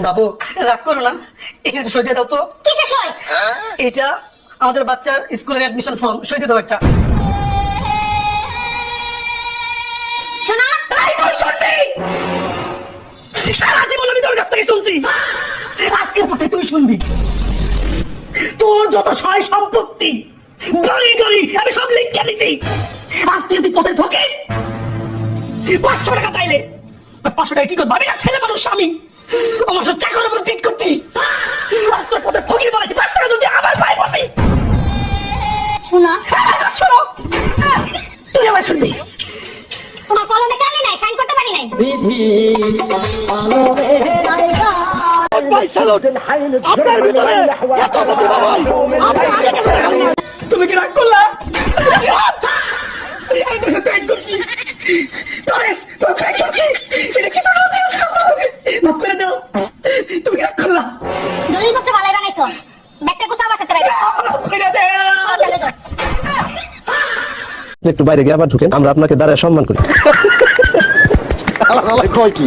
বাবু রাগ করো না, এখানে সই দিয়ে দাও তো। কিসের সই? এটা আমাদের বাচ্চার স্কুলের অ্যাডমিশন ফর্ম, সই দিয়ে দাও একটা। শোনা, এই তুই শুনবি? সারা জীবন আমি তোর কাছ থেকে শুনছি, আজকের পথে তুই শুনবি। তোর যত সয় সম্পত্তি গড়ি গড়ি আমি সব লিখে দিছি। আজকে যদি পথে ঢোকে 500 টাকা চাইলে 500 টাকা কি করবো? আমি না ছেলে মানুষ, স্বামী, আমার সাথে চাকর উপর চিট করতি। আজকের পথে ফকির বলেছি, 5 টাকা যদি আমার পায়ে পড়বি। শোনা, শোনো, তুই আমার শুনবি। তোমার কলমে কালি নাই, সাইন করতে পারি নাই। তুমি কি রাগ করলা? আমি তোর সাথে প্র্যাঙ্ক করছি। প্র্যাঙ্ক করছি। এটা কিছু না, মাফ করে দাও। তুমি কি রাগ করলা? দলিলপত্র ভালাই বানাইছো, ব্যাগটা গুছা আমার সাথে রাখো। মাফ করে দাও। চলে যাও। একটু বাইরে গিয়ে আবার ঢুকেন, আমরা আপনাকে দাঁড়ায় সম্মান করি। কয় কি